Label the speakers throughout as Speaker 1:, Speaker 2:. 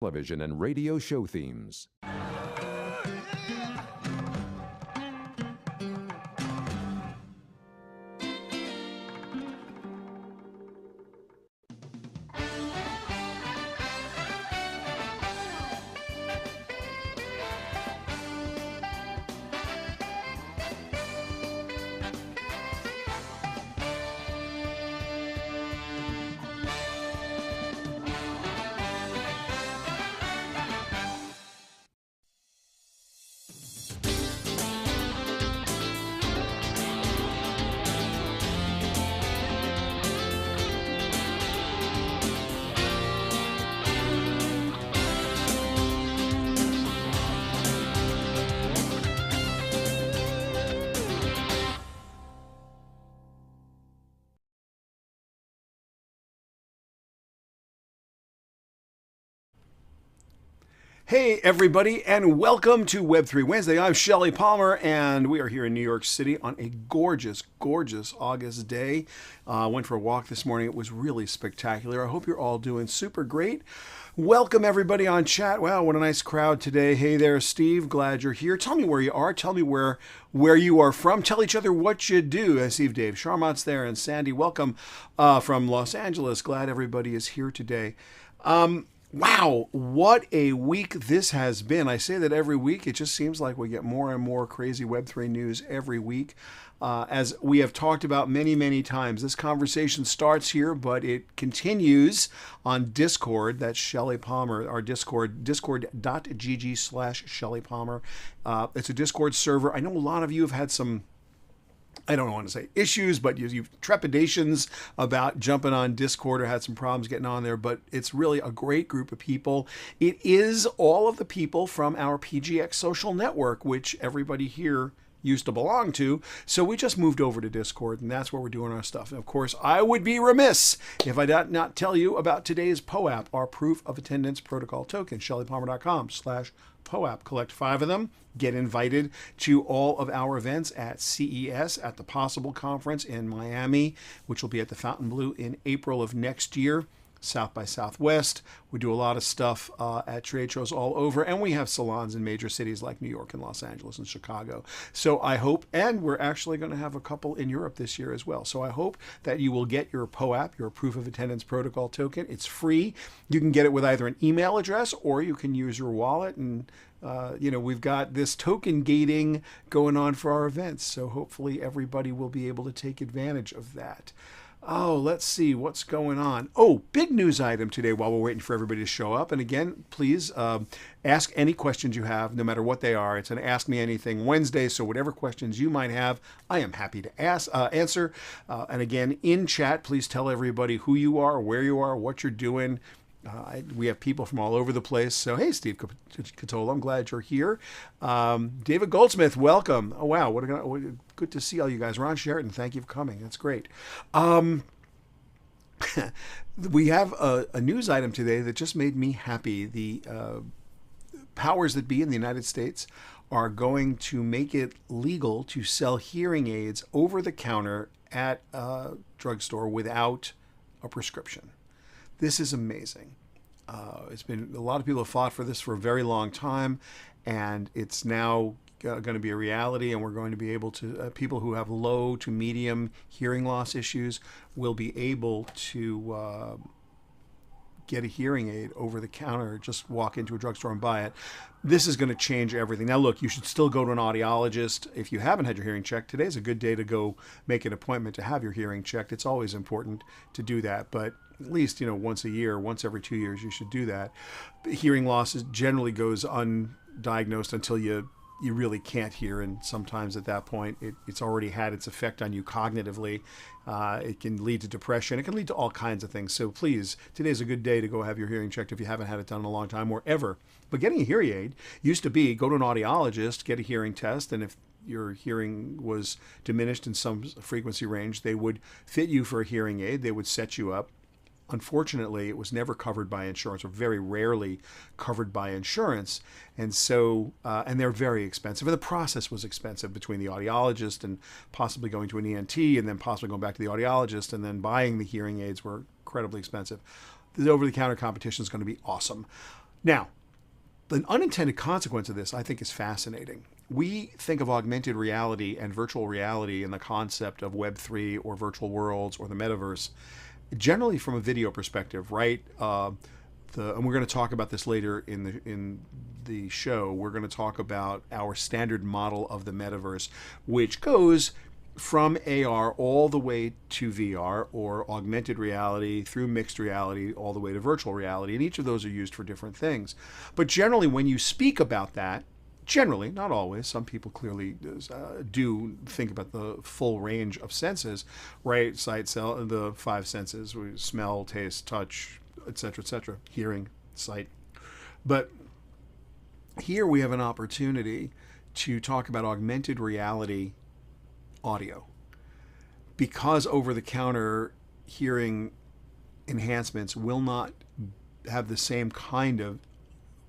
Speaker 1: television and radio show themes.
Speaker 2: Hey everybody, and welcome to Web3 Wednesday. I'm Shelly Palmer, and we are here in New York City on a gorgeous, gorgeous August day. Went for a walk this morning. It was really spectacular. I hope you're all doing super great. Welcome everybody on chat. Wow, what a nice crowd today. Hey there, Steve. Glad you're here. Tell me where you are. Tell me where you are from. Tell each other what you do. I see Dave Charmont's there, and Sandy, welcome from Los Angeles. Glad everybody is here today. Wow, what a week this has been. I say that every week. It just seems like we get more and more crazy Web3 news every week. As we have talked about many, many times, this conversation starts here, but it continues on Discord. That's Shelly Palmer, our Discord, discord.gg/Shelly Palmer. It's a Discord server. I know a lot of you have had some, I don't want to say issues, but you've trepidations about jumping on Discord or had some problems getting on there, but it's really a great group of people. It is all of the people from our PGX social network, which everybody here used to belong to. So we just moved over to Discord, and that's where we're doing our stuff. And of course, I would be remiss if I did not tell you about today's POAP, our Proof of Attendance Protocol token, shellypalmer.com/POAP. Collect 5 of them. Get invited to all of our events at CES, at the Possible Conference in Miami, which will be at the Fontainebleau in April of next year. South by Southwest. We do a lot of stuff at trade shows all over, and we have salons in major cities like New York and Los Angeles and Chicago. So I hope, and we're actually going to have a couple in Europe this year as well. So I hope that you will get your POAP, your Proof of Attendance Protocol token. It's free. You can get it with either an email address or you can use your wallet. And we've got this token gating going on for our events. So hopefully everybody will be able to take advantage of that. Oh, let's see what's going on. Oh, big news item today while we're waiting for everybody to show up. And again, please ask any questions you have, no matter what they are. It's an Ask Me Anything Wednesday, so whatever questions you might have, I am happy to answer. And again, in chat, please tell everybody who you are, where you are, what you're doing. We have people from all over the place. So, hey, Steve Catola, I'm glad you're here. David Goldsmith, welcome. Oh, wow. Good to see all you guys. Ron Sheraton, thank you for coming. That's great. We have a news item today that just made me happy. The powers that be in the United States are going to make it legal to sell hearing aids over the counter at a drugstore without a prescription. This is amazing. It's been a lot of people have fought for this for a very long time, and it's now going to be a reality. And we're going to be able to people who have low to medium hearing loss issues will be able to get a hearing aid over the counter. Just walk into a drugstore and buy it. This is going to change everything. Now, look, you should still go to an audiologist if you haven't had your hearing checked. Today's a good day to go make an appointment to have your hearing checked. It's always important to do that, but at least, once a year, once every 2 years, you should do that. Hearing loss generally goes undiagnosed until you really can't hear, and sometimes at that point it's already had its effect on you cognitively. It can lead to depression. It can lead to all kinds of things. So please, today's a good day to go have your hearing checked if you haven't had it done in a long time or ever. But getting a hearing aid used to be go to an audiologist, get a hearing test, and if your hearing was diminished in some frequency range, they would fit you for a hearing aid. They would set you up. Unfortunately, it was never covered by insurance, or very rarely covered by insurance. And so, and they're very expensive. And the process was expensive between the audiologist and possibly going to an ENT and then possibly going back to the audiologist and then buying the hearing aids were incredibly expensive. The over-the-counter competition is going to be awesome. Now, the unintended consequence of this, I think, is fascinating. We think of augmented reality and virtual reality in the concept of Web3 or virtual worlds or the metaverse, generally from a video perspective, right? And we're going to talk about this later in the show. We're going to talk about our standard model of the metaverse, which goes from AR all the way to VR or augmented reality through mixed reality all the way to virtual reality. And each of those are used for different things. But generally, when you speak about that, generally, not always, some people clearly do think about the full range of senses, right? Sight, the five senses, smell, taste, touch, etc., hearing, sight. But here we have an opportunity to talk about augmented reality audio, because over-the-counter hearing enhancements will not have the same kind of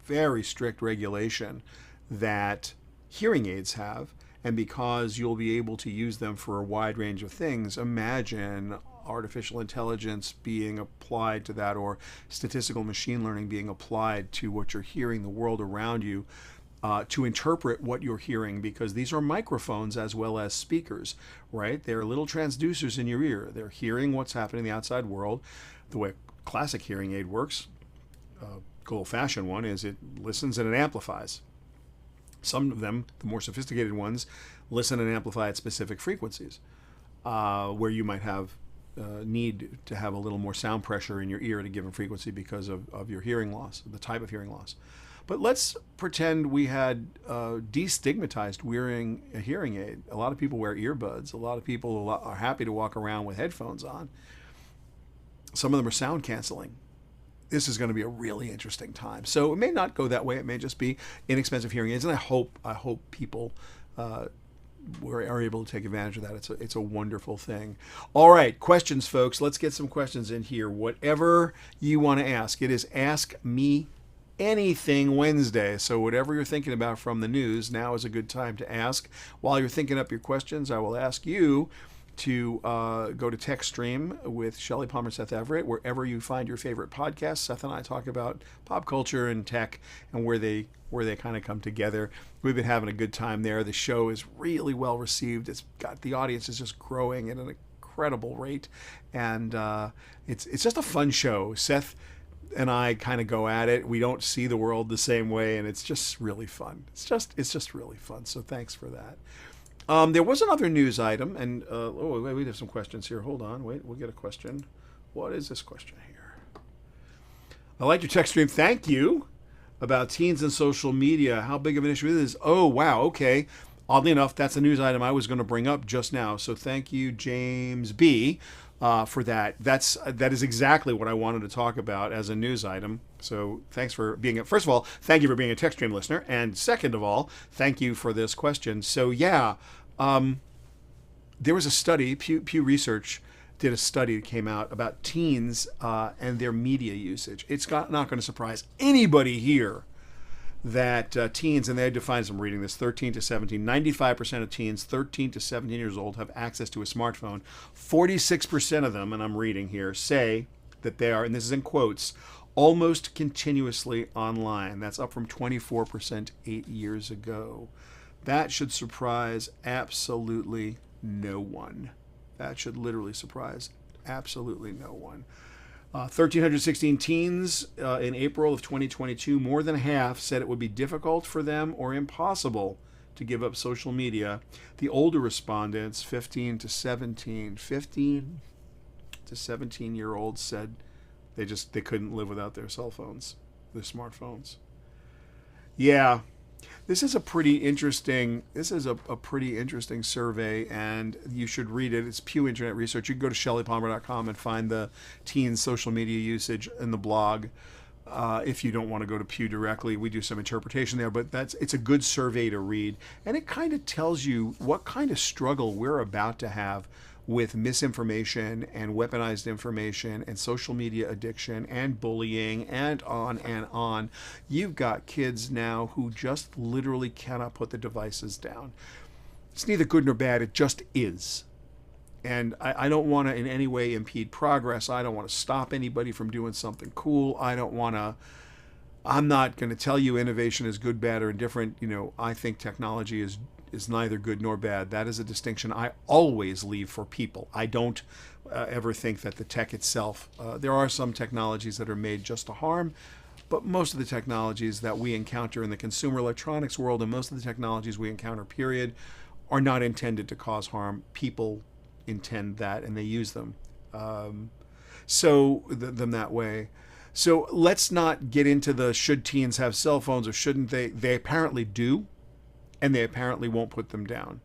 Speaker 2: very strict regulation that hearing aids have, and because you'll be able to use them for a wide range of things. Imagine artificial intelligence being applied to that, or statistical machine learning being applied to what you're hearing, the world around you, to interpret what you're hearing, because these are microphones as well as speakers, right? They're little transducers in your ear. They're hearing what's happening in the outside world. The way a classic hearing aid works, good old-fashioned one, is it listens and it amplifies. Some of them, the more sophisticated ones, listen and amplify at specific frequencies, where you might have need to have a little more sound pressure in your ear at a given frequency because of your hearing loss, the type of hearing loss. But let's pretend we had destigmatized wearing a hearing aid. A lot of people wear earbuds. A lot of people are happy to walk around with headphones on. Some of them are sound canceling. This is going to be a really interesting time. So it may not go that way. It may just be inexpensive hearing aids, and I hope people are able to take advantage of that. It's a wonderful thing. All right, questions, folks. Let's get some questions in here. Whatever you want to ask. It is Ask Me Anything Wednesday. So whatever you're thinking about from the news, now is a good time to ask. While you're thinking up your questions, I will ask you to go to Techstream with Shelly Palmer and Seth Everett, wherever you find your favorite podcasts. Seth and I talk about pop culture and tech and where they kind of come together. We've been having a good time there. The show is really well received. The audience is just growing at an incredible rate, and it's just a fun show. Seth and I kind of go at it. We don't see the world the same way, and it's just really fun. It's just really fun. So thanks for that. There was another news item, and we have some questions here. Hold on, wait, we'll get a question. What is this question here? I like your text stream. Thank you. About teens and social media. How big of an issue is this? Oh, wow. Okay. Oddly enough, that's a news item I was going to bring up just now. So thank you, James B, for that. That is exactly what I wanted to talk about as a news item. So thanks for being first of all, thank you for being a Techstream listener, and second of all, thank you for this question. So yeah, there was a study. Pew Research did a study that came out about teens and their media usage. It's not going to surprise anybody here that teens, and they define as I'm reading this, 13 to 17, 95% of teens 13 to 17 years old have access to a smartphone. 46% of them, and I'm reading here, say that they are, and this is in quotes, almost continuously online. That's up from 24% 8 years ago. That should surprise absolutely no one. That should literally surprise absolutely no one. 1,316 teens in April of 2022, more than half said it would be difficult for them or impossible to give up social media. The older respondents, 15 to 17-year-olds, said they couldn't live without their cell phones, their smartphones. Yeah. This is a pretty interesting survey, and you should read it. It's Pew Internet Research. You can go to shellypalmer.com and find the teen social media usage in the blog. If you don't want to go to Pew directly, we do some interpretation there, but it's a good survey to read, and it kind of tells you what kind of struggle we're about to have with misinformation and weaponized information and social media addiction and bullying and on and on. You've got kids now who just literally cannot put the devices down. It's neither good nor bad. It just is. And I don't want to in any way impede progress. I don't want to stop anybody from doing something cool. I don't want to I'm not going to tell you innovation is good, bad, or indifferent. I think technology is neither good nor bad. That is a distinction I always leave for people. I don't ever think that the tech itself, there are some technologies that are made just to harm, but most of the technologies that we encounter in the consumer electronics world and most of the technologies we encounter, period, are not intended to cause harm. People intend that and they use them. Them that way. So let's not get into the should teens have cell phones or shouldn't they. They apparently do, and they apparently won't put them down.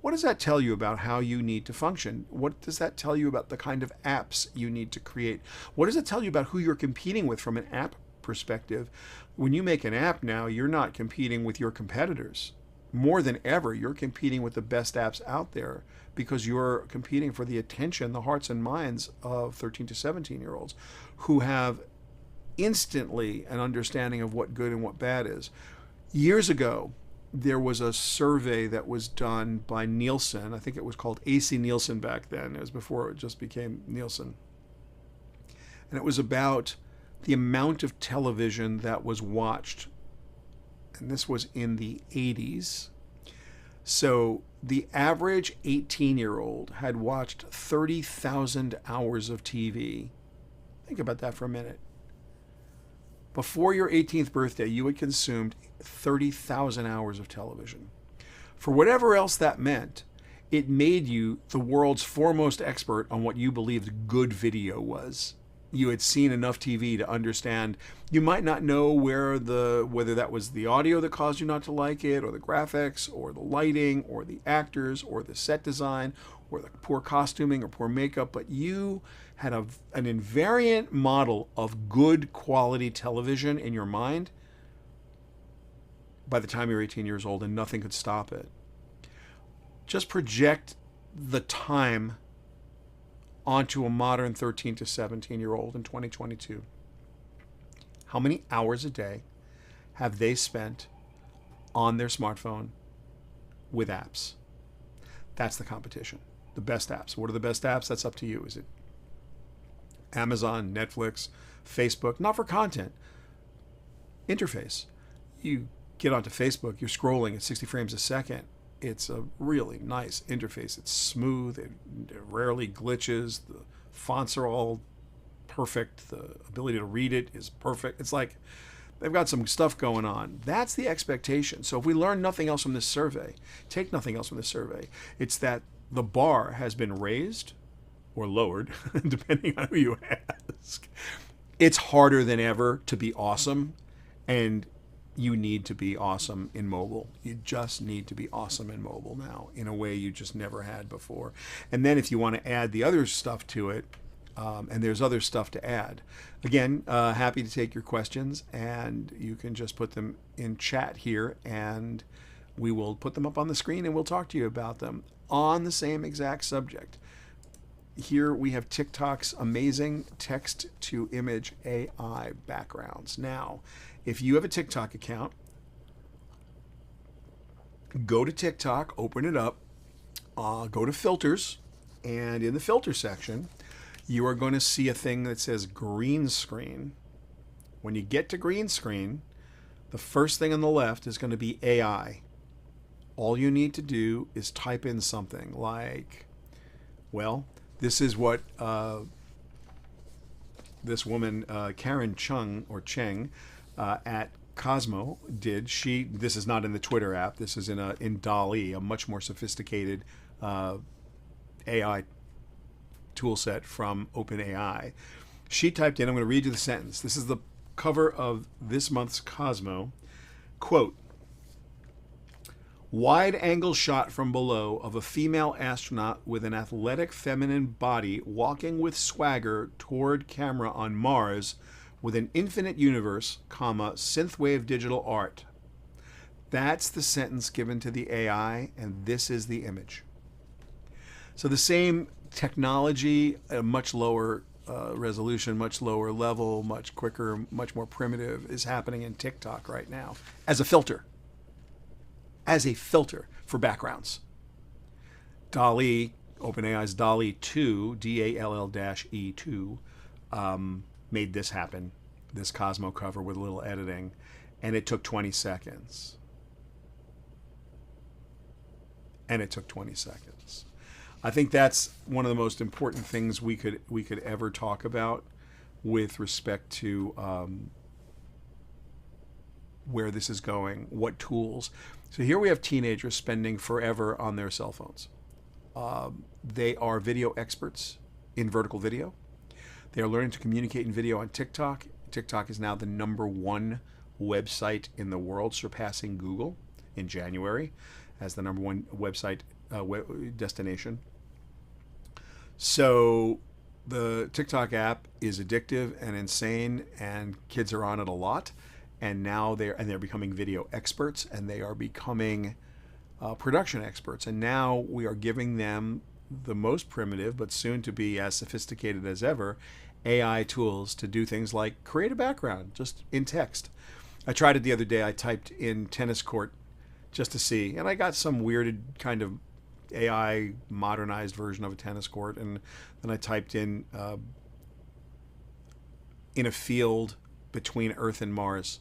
Speaker 2: What does that tell you about how you need to function? What does that tell you about the kind of apps you need to create? What does it tell you about who you're competing with from an app perspective? When you make an app now, you're not competing with your competitors. More than ever, you're competing with the best apps out there because you're competing for the attention, the hearts and minds of 13 to 17-year-olds who have instantly an understanding of what good and what bad is. Years ago, there was a survey that was done by Nielsen. I think it was called AC Nielsen back then. It was before it just became Nielsen. And it was about the amount of television that was watched. And this was in the 80s. So the average 18-year-old had watched 30,000 hours of TV. Think about that for a minute. Before your 18th birthday, you had consumed 30,000 hours of television. For whatever else that meant, it made you the world's foremost expert on what you believed good video was. You had seen enough TV to understand. You might not know whether that was the audio that caused you not to like it, or the graphics, or the lighting, or the actors, or the set design, or the poor costuming or poor makeup, but you had an invariant model of good quality television in your mind by the time you're 18 years old, and nothing could stop it. Just project the time onto a modern 13 to 17-year-old in 2022. How many hours a day have they spent on their smartphone with apps? That's the competition. The best apps. What are the best apps? That's up to you. Is it Amazon, Netflix, Facebook? Not for content. Interface. You get onto Facebook, you're scrolling at 60 frames a second. It's a really nice interface. It's smooth. It rarely glitches. The fonts are all perfect. The ability to read it is perfect. It's like they've got some stuff going on. That's the expectation. So if we learn nothing else from this survey, take nothing else from this survey, it's that the bar has been raised or lowered, depending on who you ask. It's harder than ever to be awesome, and you need to be awesome in mobile. You just need to be awesome in mobile now in a way you just never had before. And then if you want to add the other stuff to it, and there's other stuff to add. Again, happy to take your questions, and you can just put them in chat here, and we will put them up on the screen, and we'll talk to you about them on the same exact subject. Here we have TikTok's amazing text-to-image AI backgrounds. Now, if you have a TikTok account, go to TikTok, open it up, go to filters, and in the filter section, you are going to see a thing that says green screen. When you get to green screen, the first thing on the left is going to be AI. All you need to do is type in something like, well, this is what this woman, Karen Cheng, at Cosmo did. This is not in the Twitter app. This is in DALL-E, a much more sophisticated AI tool set from OpenAI. She typed in, I'm going to read you the sentence. This is the cover of this month's Cosmo. Quote, wide-angle shot from below of a female astronaut with an athletic feminine body walking with swagger toward camera on Mars with an infinite universe, comma, synthwave digital art. That's the sentence given to the AI, and this is the image. So the same technology, a much lower resolution, much lower level, much quicker, much more primitive, is happening in TikTok right now as a filter. As a filter for backgrounds. DALL-E, OpenAI's DALL-E 2, DALL-E2, made this happen this Cosmo cover with a little editing, and it took 20 seconds. And it took 20 seconds. I think that's one of the most important things we could ever talk about with respect to where this is going, what tools. So here we have teenagers spending forever on their cell phones. They are video experts in vertical video. They are learning to communicate in video on TikTok. TikTok is now the #1 website in the world, surpassing Google in January as the #1 website destination. So the TikTok app is addictive and insane, and kids are on it a lot. And now they're becoming video experts, and they are becoming production experts. And now we are giving them the most primitive, but soon to be as sophisticated as ever, AI tools to do things like create a background just in text. I tried it the other day. I typed in tennis court just to see, and I got some weirded kind of AI modernized version of a tennis court, and then I typed in a field between Earth and Mars,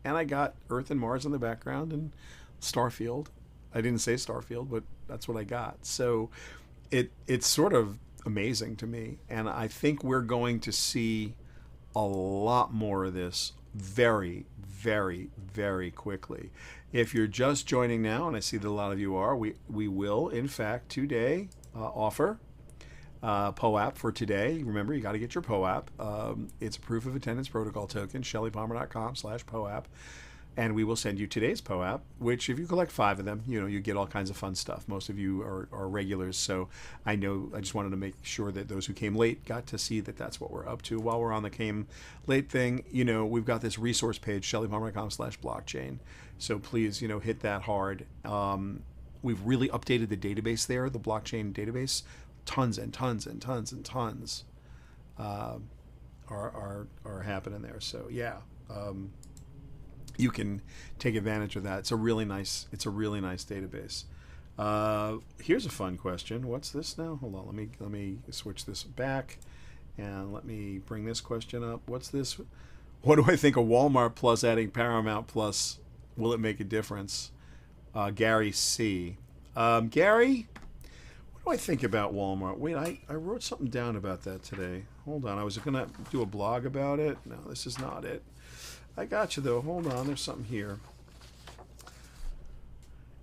Speaker 2: and I got Earth and Mars in the background and Starfield. I didn't say Starfield, but that's what I got. So it's sort of amazing to me, and I think we're going to see a lot more of this very, very, very quickly. If you're just joining now, and I see that a lot of you are, we will, in fact, today offer POAP for today. Remember, you got to get your POAP. It's a proof of attendance protocol token, shellypalmer.com/POAP. And we will send you today's POAP, which if you collect 5 of them, you get all kinds of fun stuff. Most of you are regulars, so I just wanted to make sure that those who came late got to see that that's what we're up to. While we're on the came late thing, we've got this resource page, shellypalmer.com/blockchain. So please, hit that hard. We've really updated the database there, the blockchain database. Tons and tons and tons and tons are happening there. So yeah. You can take advantage of that. It's a really nice database. Here's a fun question. What's this now? Hold on. Let me switch this back, and let me bring this question up. What's this? What do I think of Walmart Plus adding Paramount Plus? Will it make a difference? Gary C. Gary, what do I think about Walmart? Wait, I wrote something down about that today. Hold on. I was gonna do a blog about it. No, this is not it. I got you though. Hold on, there's something here.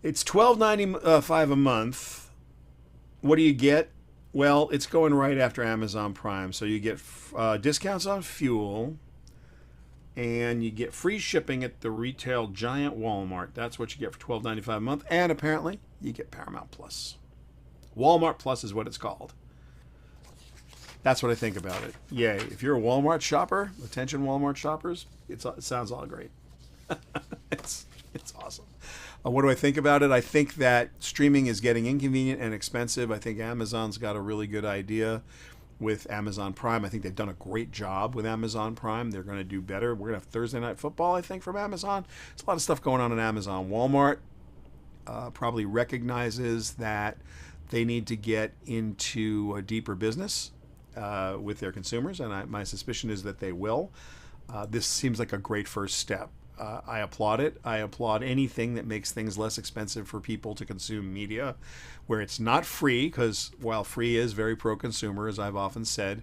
Speaker 2: It's $12.95 a month. What do you get? Well, it's going right after Amazon Prime, so you get discounts on fuel, and you get free shipping at the retail giant Walmart. That's what you get for $12.95 a month, and apparently you get Paramount Plus. Walmart Plus is what it's called. That's what I think about it. Yay. If you're a Walmart shopper, attention Walmart shoppers, it sounds all great. It's awesome. What do I think about it? I think that streaming is getting inconvenient and expensive. I think Amazon's got a really good idea with Amazon Prime. I think they've done a great job with Amazon Prime. They're going to do better. We're going to have Thursday Night Football, I think, from Amazon. There's a lot of stuff going on in Amazon. Walmart probably recognizes that they need to get into a deeper business with their consumers, and my suspicion is that they will. This seems like a great first step. I applaud it. I applaud anything that makes things less expensive for people to consume media, where it's not free, because while free is very pro-consumer, as I've often said,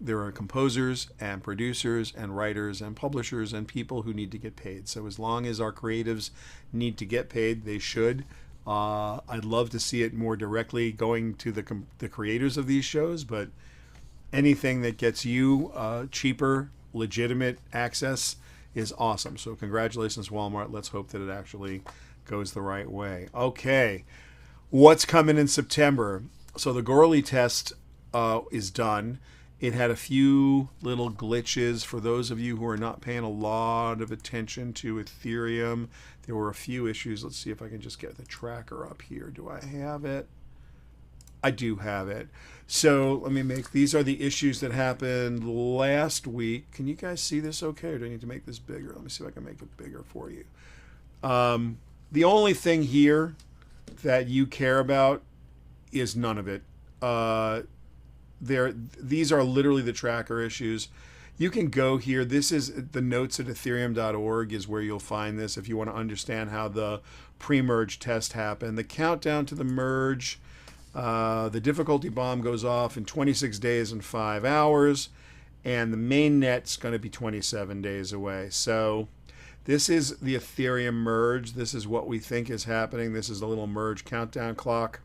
Speaker 2: there are composers and producers and writers and publishers and people who need to get paid. So as long as our creatives need to get paid, they should. I'd love to see it more directly going to the creators of these shows, but anything that gets you cheaper, legitimate access is awesome. So congratulations, Walmart. Let's hope that it actually goes the right way. Okay, what's coming in September? So the Gourley test is done. It had a few little glitches. For those of you who are not paying a lot of attention to Ethereum, there were a few issues. Let's see if I can just get the tracker up here. Do I have it? I do have it. So let me these are the issues that happened last week. Can you guys see this okay, or do I need to make this bigger? Let me see if I can make it bigger for you. The only thing here that you care about is none of it. These are literally the tracker issues. You can go here. This is the notes at ethereum.org is where you'll find this if you want to understand how the pre-merge test happened. The countdown to the merge, the difficulty bomb goes off in 26 days and 5 hours, and the main net's going to be 27 days away. So this is the Ethereum merge. This is what we think is happening. This is the little merge countdown clock.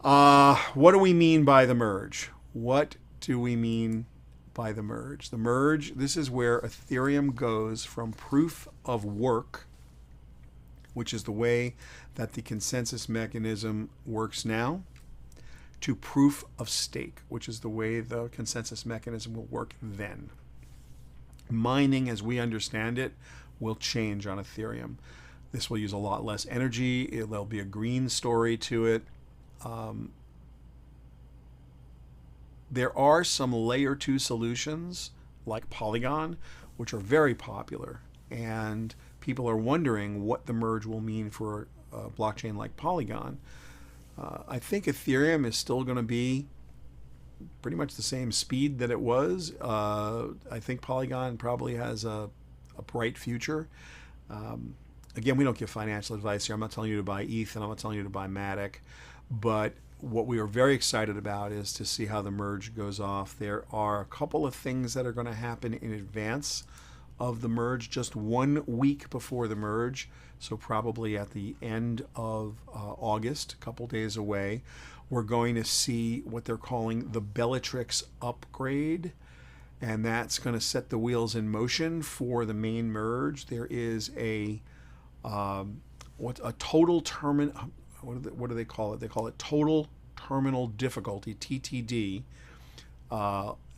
Speaker 2: What do we mean by the merge? What do we mean by the merge? The merge, this is where Ethereum goes from proof of work, which is the way that the consensus mechanism works now, to proof of stake, which is the way the consensus mechanism will work then. Mining, as we understand it, will change on Ethereum. This will use a lot less energy. There'll be a green story to it. There are some layer 2 solutions like Polygon, which are very popular, and people are wondering what the merge will mean for a blockchain like Polygon. I think Ethereum is still going to be pretty much the same speed that it was. I think Polygon probably has a bright future. Again, we don't give financial advice here. I'm not telling you to buy ETH, and I'm not telling you to buy Matic, but what we are very excited about is to see how the merge goes off. There are a couple of things that are going to happen in advance of the merge, just 1 week before the merge, so probably at the end of August, a couple days away. We're going to see what they're calling the Bellatrix upgrade, and that's going to set the wheels in motion for the main merge. There is a total terminal. What do they call it? They call it total terminal difficulty, TTD,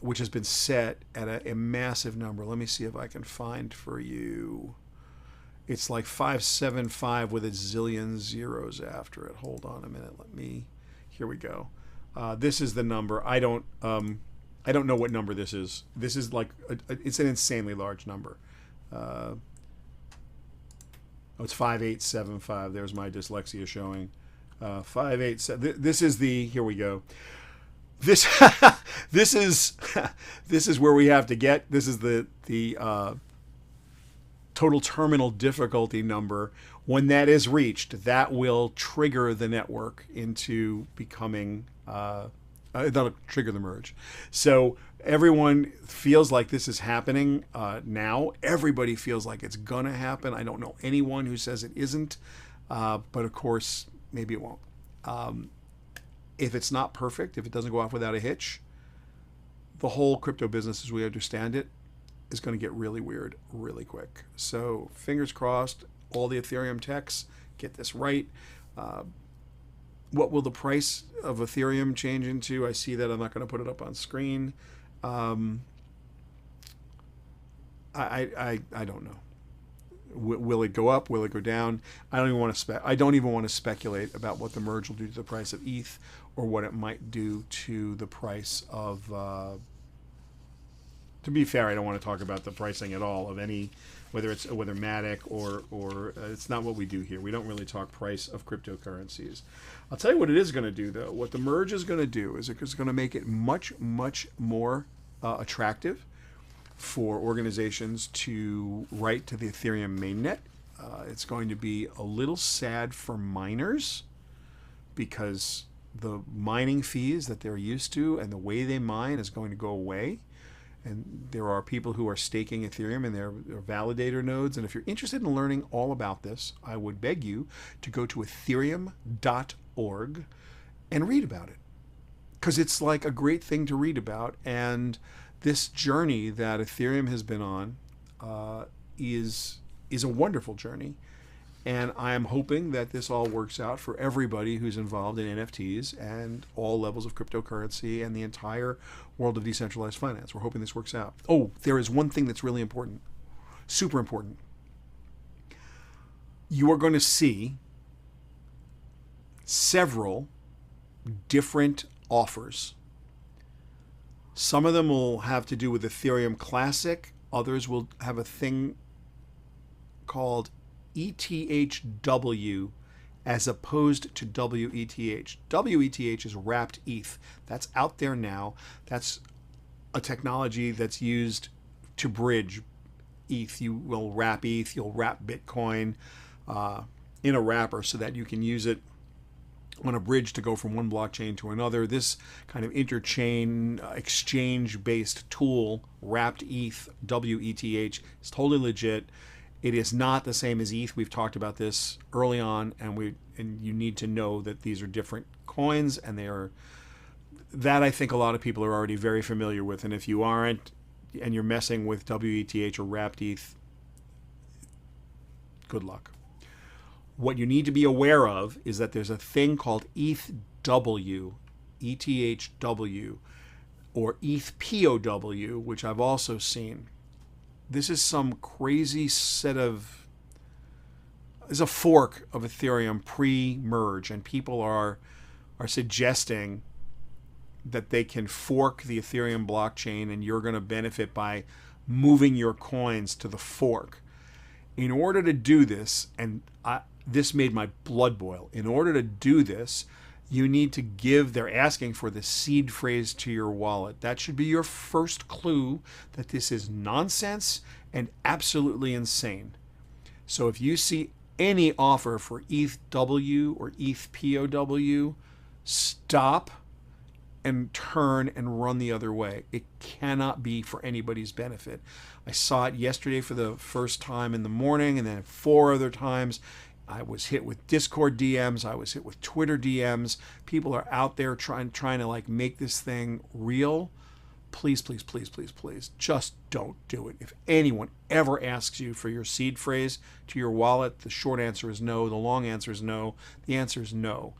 Speaker 2: which has been set at a massive number. Let me see if I can find for you. It's like 575 with a zillion zeros after it. Hold on a minute. Here we go. This is the number. I don't know what number this is. This is like it's an insanely large number. It's 5875. There's my dyslexia showing. 587. This is the. Here we go. This this is where we have to get. This is the total terminal difficulty number. When that is reached, that will trigger the network into becoming. That'll trigger the merge. So everyone feels like this is happening now. Everybody feels like it's gonna happen. I don't know anyone who says it isn't, but of course, maybe it won't. If it's not perfect, if it doesn't go off without a hitch, the whole crypto business as we understand it is going to get really weird really quick. So fingers crossed, all the Ethereum techs get this right. What will the price of Ethereum change into? I see that. I'm not going to put it up on screen. I don't know. Will it go up? Will it go down? I don't even want to speculate about what the merge will do to the price of ETH or what it might do to the price of. To be fair, I don't want to talk about the pricing at all of any, whether Matic or it's not what we do here. We don't really talk price of cryptocurrencies. I'll tell you what it is going to do, though. What the merge is going to do is it's going to make it much more attractive for organizations to write to the Ethereum mainnet. It's going to be a little sad for miners because the mining fees that they're used to and the way they mine is going to go away. And there are people who are staking Ethereum in their validator nodes. And if you're interested in learning all about this, I would beg you to go to ethereum.org and read about it. Because it's like a great thing to read about. And this journey that Ethereum has been on is a wonderful journey. And I'm hoping that this all works out for everybody who's involved in NFTs and all levels of cryptocurrency and the entire world of decentralized finance. We're hoping this works out. Oh, there is one thing that's really important, super important. You are going to see several different offers. Some of them will have to do with Ethereum Classic. Others will have a thing called ETHW as opposed to WETH. WETH is wrapped ETH. That's out there now. That's a technology that's used to bridge ETH. You will wrap ETH, you'll wrap Bitcoin in a wrapper so that you can use it on a bridge to go from one blockchain to another. This kind of interchain exchange-based tool, wrapped ETH, WETH, is totally legit. It is not the same as ETH. We've talked about this early on, and you need to know that these are different coins, and they are that I think a lot of people are already very familiar with. And if you aren't, and you're messing with WETH or wrapped ETH, good luck. What you need to be aware of is that there's a thing called ETHW, ETHW, or ETHPOW, which I've also seen. This is some crazy set of... It's a fork of Ethereum pre-merge, and people are suggesting that they can fork the Ethereum blockchain and you're going to benefit by moving your coins to the fork. In order to do this, and this made my blood boil. In order to do this, you need to they're asking for the seed phrase to your wallet. That should be your first clue that this is nonsense and absolutely insane. So if you see any offer for ETHW or ETHPOW, stop and turn and run the other way. It cannot be for anybody's benefit. I saw it yesterday for the first time in the morning, and then 4 other times. I was hit with Discord DMs. I was hit with Twitter DMs. People are out there trying to like make this thing real. Please, please, please, please, please, just don't do it. If anyone ever asks you for your seed phrase to your wallet, the short answer is no. The long answer is no. The answer is no.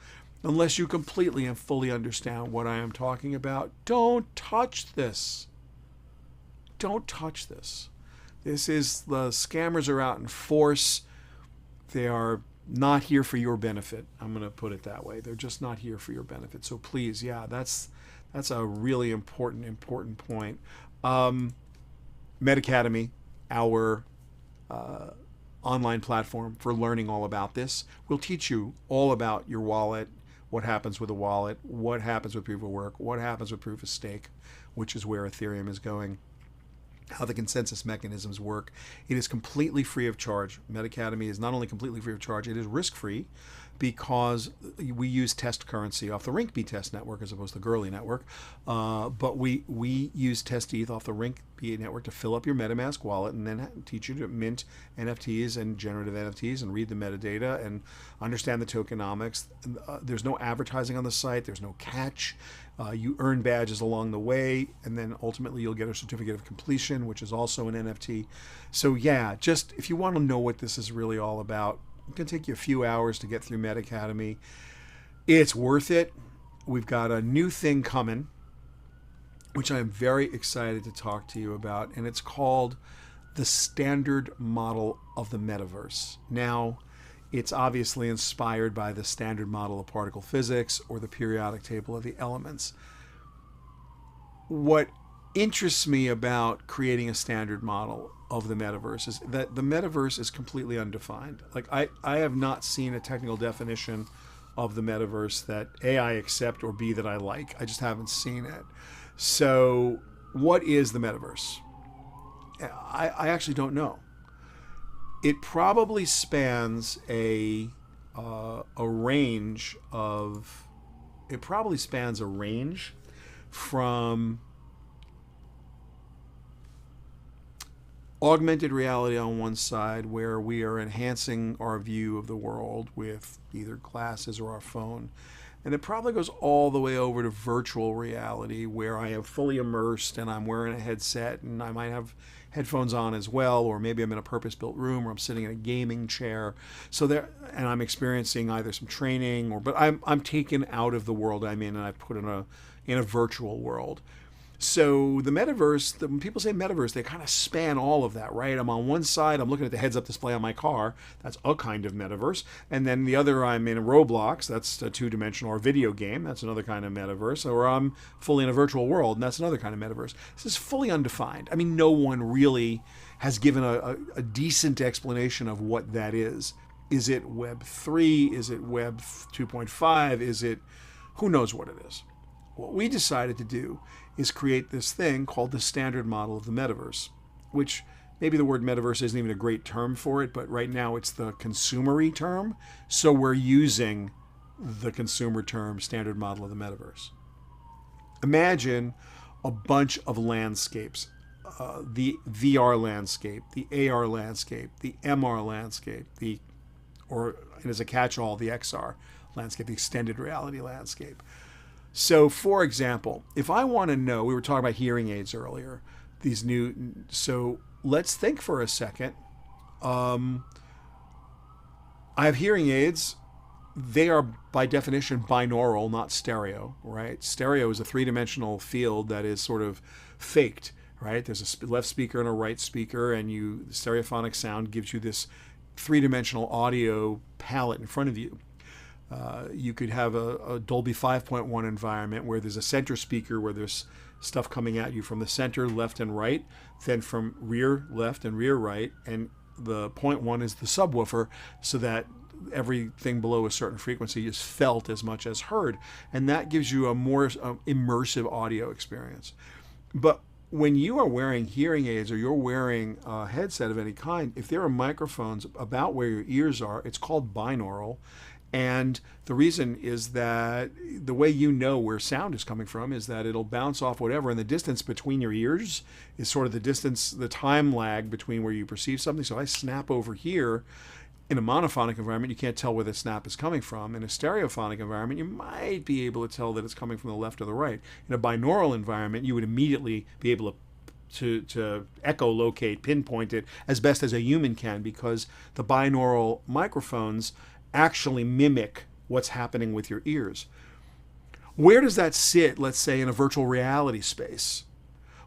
Speaker 2: Unless you completely and fully understand what I am talking about, don't touch this. Don't touch this. The scammers are out in force. They are not here for your benefit. I'm going to put it that way. They're just not here for your benefit. So please, yeah, that's a really important point. Metacademy, our online platform for learning all about this, will teach you all about your wallet, what happens with a wallet, what happens with proof of work, what happens with proof of stake, which is where Ethereum is going, how the consensus mechanisms work. It is completely free of charge. Metacademy is not only completely free of charge, it is risk-free because we use test currency off the Rinkeby test network as opposed to the Gurley network. But we use test ETH off the Rinkeby network to fill up your MetaMask wallet and then teach you to mint NFTs and generative NFTs and read the metadata and understand the tokenomics. There's no advertising on the site. There's no catch. You earn badges along the way, and then ultimately you'll get a certificate of completion, which is also an NFT. So yeah, just if you want to know what this is really all about, it can take you a few hours to get through Metacademy. It's worth it. We've got a new thing coming, which I'm very excited to talk to you about, and it's called the standard model of the metaverse. Now, it's obviously inspired by the standard model of particle physics or the periodic table of the elements. What interests me about creating a standard model of the metaverse is that the metaverse is completely undefined. Like I have not seen a technical definition of the metaverse that A, I accept, or B, that I like. I just haven't seen it. So what is the metaverse? I actually don't know. It probably spans a range from augmented reality on one side, where we are enhancing our view of the world with either glasses or our phone. And it probably goes all the way over to virtual reality, where I am fully immersed and I'm wearing a headset and I might have headphones on as well, or maybe I'm in a purpose-built room where I'm sitting in a gaming chair. And I'm experiencing either some training but I'm taken out of the world I'm in and I've put in a virtual world. So the metaverse, when people say metaverse, they kind of span all of that, right? I'm on one side, I'm looking at the heads-up display on my car. That's a kind of metaverse. And then the other, I'm in a Roblox. That's a two-dimensional, or video game. That's another kind of metaverse. Or I'm fully in a virtual world, and that's another kind of metaverse. This is fully undefined. I mean, no one really has given a decent explanation of what that is. Is it Web 3? Is it Web 2.5? Is it... Who knows what it is? what we decided to do is create this thing called the standard model of the metaverse, which maybe the word metaverse isn't even a great term for it, but right now it's the consumery term. So we're using the consumer term standard model of the metaverse. Imagine a bunch of landscapes, the VR landscape, the AR landscape, the MR landscape, or as a catch-all, the XR landscape, the extended reality landscape. So, for example, if I want to know, we were talking about hearing aids earlier, so let's think for a second. I have hearing aids. They are, by definition, binaural, not stereo, right? Stereo is a three-dimensional field that is sort of faked, right? There's a left speaker and a right speaker, and the stereophonic sound gives you this three-dimensional audio palette in front of you. You could have a Dolby 5.1 environment where there's a center speaker where there's stuff coming at you from the center, left and right, then from rear left and rear right, and the 0.1 is the subwoofer, so that everything below a certain frequency is felt as much as heard, and that gives you a more immersive audio experience. But when you are wearing hearing aids or you're wearing a headset of any kind, if there are microphones about where your ears are, it's called binaural. And the reason is that the way you know where sound is coming from is that it'll bounce off whatever, and the distance between your ears is sort of the distance, the time lag between where you perceive something. So I snap over here. In a monophonic environment, you can't tell where the snap is coming from. In a stereophonic environment, you might be able to tell that it's coming from the left or the right. In a binaural environment, you would immediately be able to echolocate, pinpoint it as best as a human can, because the binaural microphones actually mimic what's happening with your ears. Where does that sit, let's say, in a virtual reality space?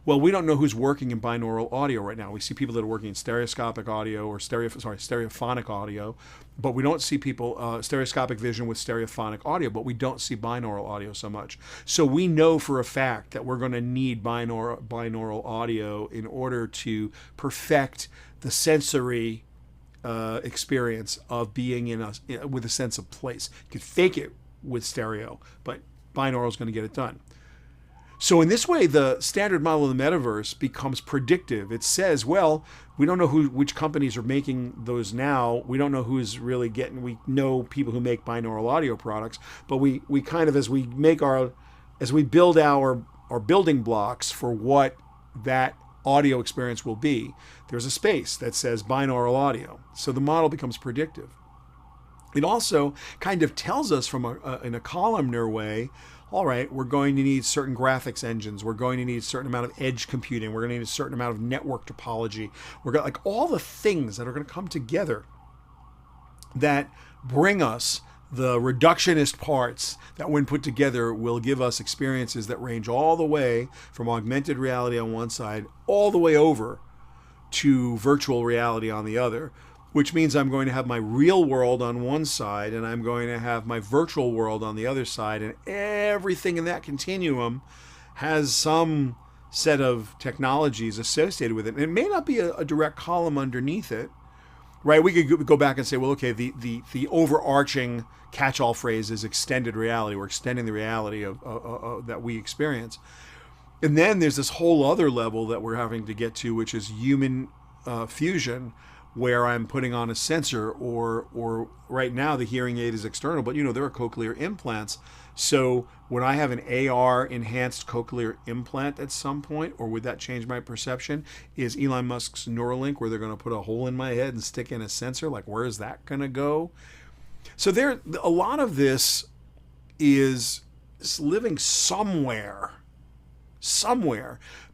Speaker 2: Well, we don't know who's working in binaural audio right now. We see people that are working in stereoscopic audio or stereophonic audio, but we don't see people, stereoscopic vision with stereophonic audio, but we don't see binaural audio so much. So we know for a fact that we're going to need binaural audio in order to perfect the sensory experience of being with a sense of place. You could fake it with stereo, but binaural is going to get it done. So in this way, the standard model of the metaverse becomes predictive. It says, well, we don't know which companies are making those now. We don't know who's really getting. We know people who make binaural audio products, but we kind of, as we build our building blocks for what that audio experience will be, there's a space that says binaural audio. So the model becomes predictive. It also kind of tells us in a columnar way, all right, we're going to need certain graphics engines. We're going to need a certain amount of edge computing. We're going to need a certain amount of network topology. We're going like all the things that are going to come together that bring us the reductionist parts that, when put together, will give us experiences that range all the way from augmented reality on one side all the way over to virtual reality on the other, which means I'm going to have my real world on one side and I'm going to have my virtual world on the other side, and everything in that continuum has some set of technologies associated with it. And it may not be a direct column underneath it, right? We could go back and say, well, okay, the overarching catch-all phrase is extended reality. We're extending the reality of that we experience. And then there's this whole other level that we're having to get to, which is human fusion, where I'm putting on a sensor, or right now the hearing aid is external, but there are cochlear implants. So would I have an AR enhanced cochlear implant at some point, or would that change my perception? Is Elon Musk's Neuralink, where they're going to put a hole in my head and stick in a sensor, like where is that going to go? So a lot of this is living somewhere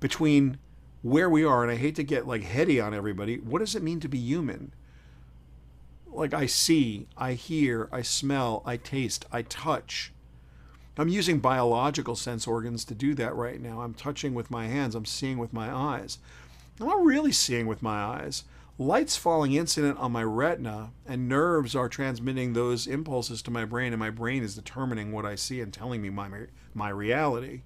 Speaker 2: between where we are, and I hate to get like heady on everybody. What does it mean to be human? Like, I see, I hear, I smell, I taste, I touch. I'm using biological sense organs to do that right now. I'm touching with my hands. I'm seeing with my eyes. I'm not really seeing with my eyes. Light's falling incident on my retina, and nerves are transmitting those impulses to my brain, and my brain is determining what I see and telling me my reality.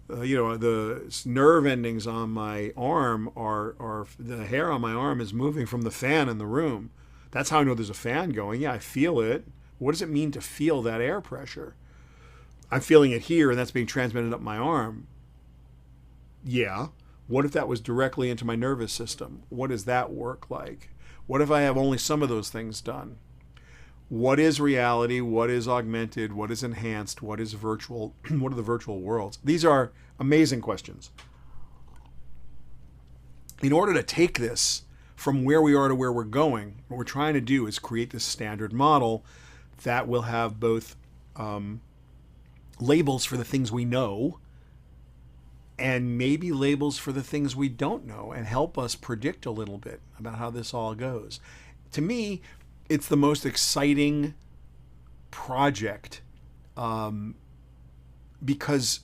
Speaker 2: The nerve endings on my arm are the hair on my arm is moving from the fan in the room. That's how I know there's a fan going. Yeah, I feel it. What does it mean to feel that air pressure? I'm feeling it here and that's being transmitted up my arm. Yeah. What if that was directly into my nervous system? What does that work like? What if I have only some of those things done? What is reality? What is augmented? What is enhanced? What is virtual? What are the virtual worlds? These are amazing questions. In order to take this from where we are to where we're going, what we're trying to do is create this standard model that will have both labels for the things we know and maybe labels for the things we don't know, and help us predict a little bit about how this all goes. To me, it's the most exciting project because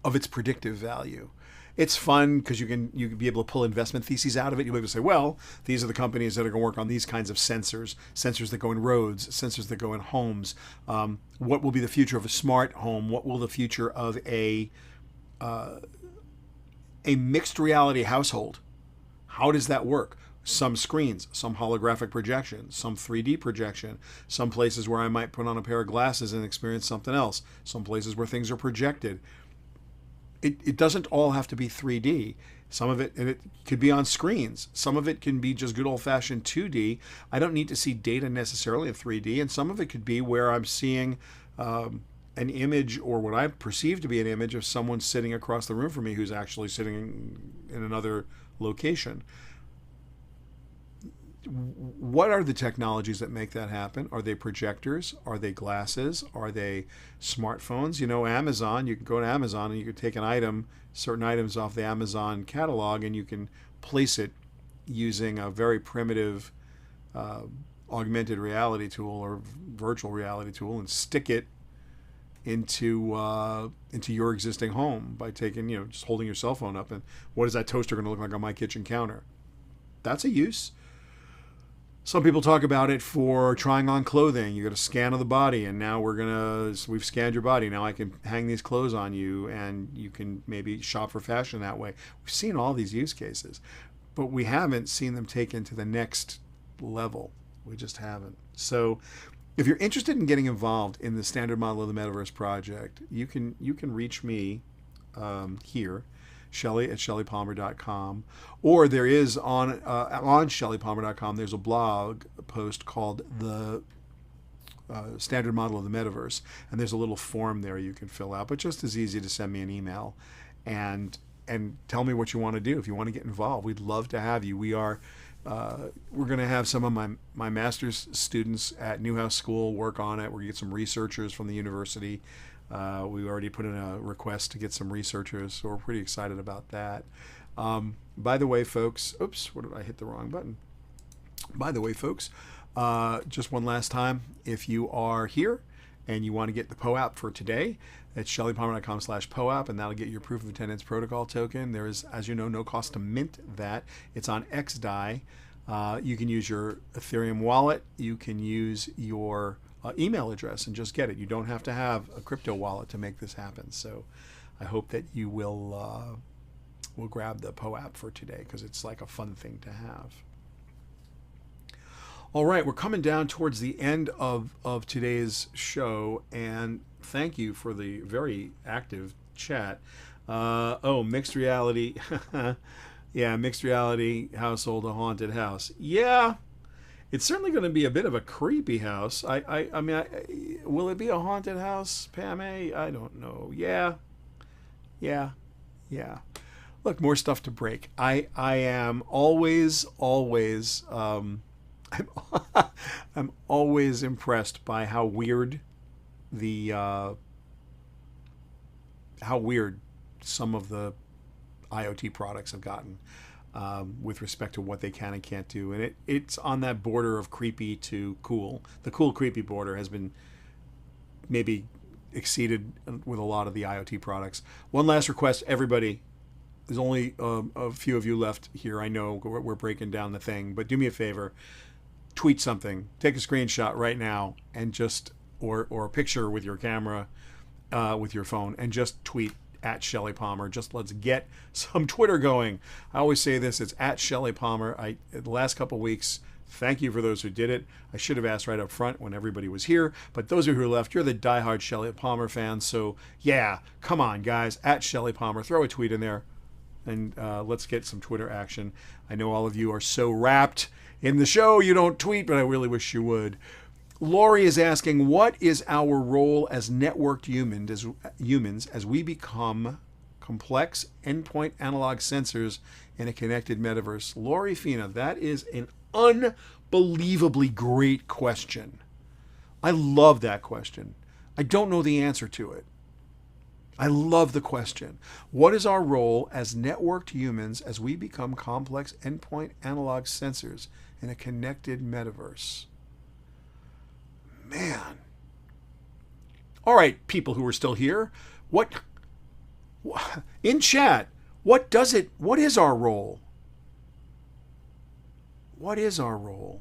Speaker 2: of its predictive value. It's fun because you can be able to pull investment theses out of it. You'll be able to say, well, these are the companies that are going to work on these kinds of sensors that go in roads, sensors that go in homes. What will be the future of a smart home? What will the future of a mixed reality household? How does that work? Some screens, some holographic projection, some 3D projection, some places where I might put on a pair of glasses and experience something else, some places where things are projected. It doesn't all have to be 3D. Some of it, and it could be on screens. Some of it can be just good old-fashioned 2D. I don't need to see data necessarily in 3D. And some of it could be where I'm seeing an image, or what I perceive to be an image of someone sitting across the room from me who's actually sitting in another location. What are the technologies that make that happen? Are they projectors? Are they glasses? Are they smartphones? You know, Amazon, you can go to Amazon and you can take an item, certain items off the Amazon catalog, and you can place it using a very primitive augmented reality tool or virtual reality tool and stick it into your existing home by taking, just holding your cell phone up. And what is that toaster going to look like on my kitchen counter? That's a use. Some people talk about it for trying on clothing. You got a scan of the body, and now we've scanned your body. Now I can hang these clothes on you, and you can maybe shop for fashion that way. We've seen all these use cases, but we haven't seen them taken to the next level. We just haven't. So if you're interested in getting involved in the standard model of the Metaverse project, you can reach me here, Shelly at shellypalmer.com, or there is on shellypalmer.com, there's a blog post called the standard model of the Metaverse, and there's a little form there you can fill out, but just as easy to send me an email and tell me what you want to do. If you want to get involved, we'd love to have you. We're going to have some of my master's students at Newhouse School work on it. We're going to get some researchers from the university. We already put in a request to get some researchers, so we're pretty excited about that. By the way, folks, what did I hit the wrong button? By the way, folks, just one last time, if you are here and you want to get the POAP for today, it's shellypalmer.com/POAP, and that'll get your proof of attendance protocol token. There is, as you know, no cost to mint that. It's on XDAI. You can use your Ethereum wallet. You can use your email address and just get it. You don't have to have a crypto wallet to make this happen. So I hope that you will grab the POAP for today, because it's like a fun thing to have. All right, we're coming down towards the end of today's show, and thank you for the very active chat. Mixed reality. Yeah, mixed reality household, a haunted house. Yeah, it's certainly going to be a bit of a creepy house. I mean, will it be a haunted house, Pam A? I don't know. Yeah. Look, more stuff to break. I am always I'm always impressed by how weird some of the IoT products have gotten with respect to what they can and can't do, and it's on that border of creepy to cool. The cool creepy border has been maybe exceeded with a lot of the IoT products. One last request, everybody. There's only a few of you left here. I know we're breaking down the thing, but do me a favor. Tweet something. Take a screenshot right now, and just or a picture with your camera, with your phone, and just tweet at Shelly Palmer. Just let's get some Twitter going. I always say this, it's at Shelly Palmer. The last couple weeks, thank you for those who did it. I should have asked right up front when everybody was here, but those of you who left, you're the diehard Shelly Palmer fans. So yeah, come on guys, at Shelly Palmer, throw a tweet in there and let's get some Twitter action. I know all of you are so wrapped in the show you don't tweet, but I really wish you would. Lori is asking, what is our role as networked humans as we become complex endpoint analog sensors in a connected metaverse? Lori Fina, that is an unbelievably great question. I love that question. I don't know the answer to it. I love the question. What is our role as networked humans as we become complex endpoint analog sensors in a connected metaverse? Man. All right, people who are still here, in chat, what is our role? What is our role?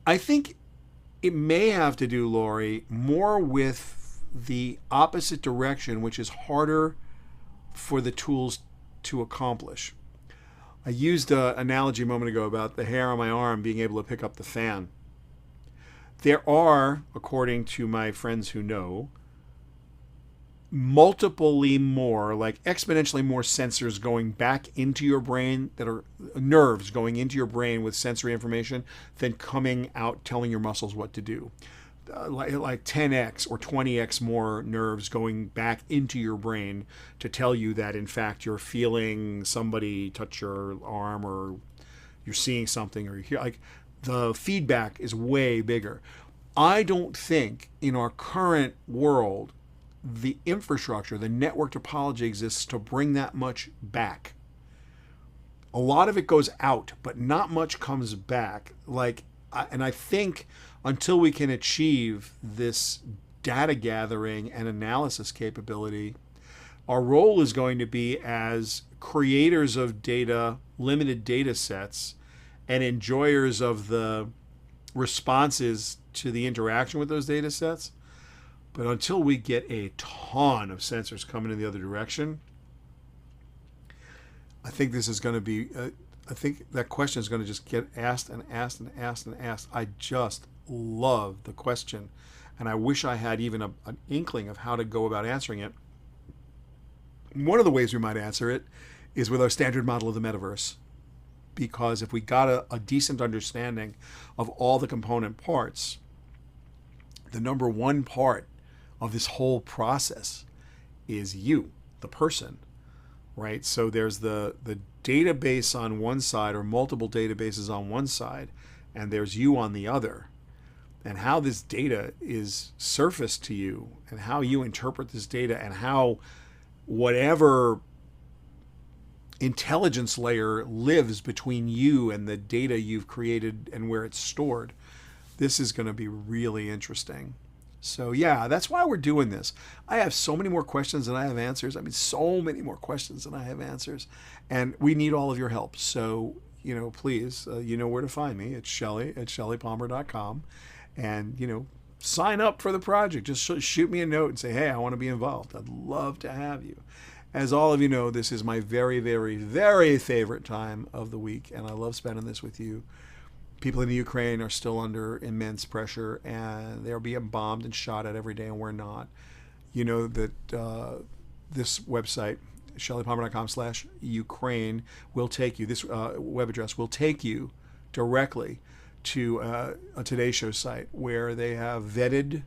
Speaker 2: I think it may have to do, Lori, more with the opposite direction, which is harder for the tools to accomplish. I used an analogy a moment ago about the hair on my arm being able to pick up the fan. There are, according to my friends who know, multiply more, like exponentially more sensors going back into your brain that are nerves going into your brain with sensory information than coming out telling your muscles what to do. Like 10x or 20x more nerves going back into your brain to tell you that in fact you're feeling somebody touch your arm or you're seeing something or you hear, like the feedback is way bigger. I don't think in our current world the infrastructure, the network topology exists to bring that much back. A lot of it goes out, but not much comes back. And I think until we can achieve this data gathering and analysis capability, our role is going to be as creators of data, limited data sets, and enjoyers of the responses to the interaction with those data sets. But until we get a ton of sensors coming in the other direction, I think this is going to be, I think that question is going to just get asked and asked and asked and asked. I just love the question. And I wish I had even an inkling of how to go about answering it. One of the ways we might answer it is with our standard model of the metaverse. Because if we got a decent understanding of all the component parts, the number one part of this whole process is you, the person, right? So there's the database on one side or multiple databases on one side, and there's you on the other. And how this data is surfaced to you and how you interpret this data and how whatever intelligence layer lives between you and the data you've created and where it's stored. This is going to be really interesting. So yeah, that's why we're doing this. I have so many more questions than I have answers. I mean, so many more questions than I have answers. And we need all of your help. So, please, you know where to find me. It's Shelly at shellypalmer.com. And, sign up for the project. Just shoot me a note and say, hey, I want to be involved. I'd love to have you. As all of you know, this is my very, very, very favorite time of the week. And I love spending this with you. People in the Ukraine are still under immense pressure, and they're being bombed and shot at every day, and we're not. You know that this website, shellypalmer.com/Ukraine, will take you, this web address will take you directly to a Today Show site where they have vetted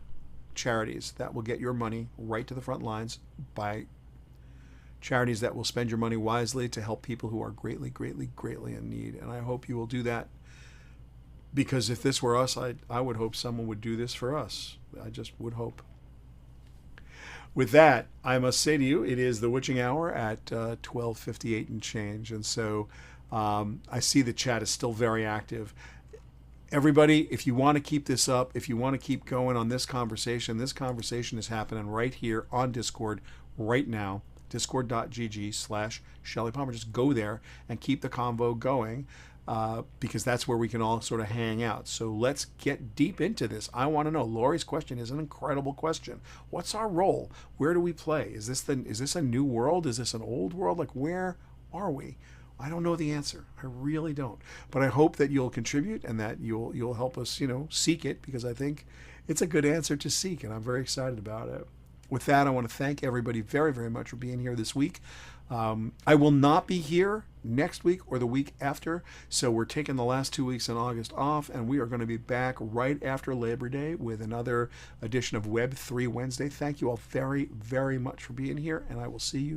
Speaker 2: charities that will get your money right to the front lines by charities that will spend your money wisely to help people who are greatly, greatly, greatly in need. And I hope you will do that. Because if this were us, I would hope someone would do this for us. I just would hope. With that, I must say to you, it is the witching hour at 12:58 and change. And so I see the chat is still very active. Everybody, if you want to keep this up, if you want to keep going on this conversation is happening right here on Discord right now. Discord.gg/Shelly Palmer. Just go there and keep the convo going. because that's where we can all sort of hang out. So let's get deep into this. I want to know. Lori's question is an incredible question. What's our role? Where do we play? Is this a new world? Is this an old world? Like, where are we? I don't know the answer. I really don't. But I hope that you'll contribute and that you'll help us, seek it, because I think it's a good answer to seek, and I'm very excited about it. With that, I want to thank everybody very, very much for being here this week. I will not be here next week or the week after, so we're taking the last 2 weeks in August off, and we are going to be back right after Labor Day with another edition of Web3 Wednesday. Thank you all very, very much for being here, and I will see you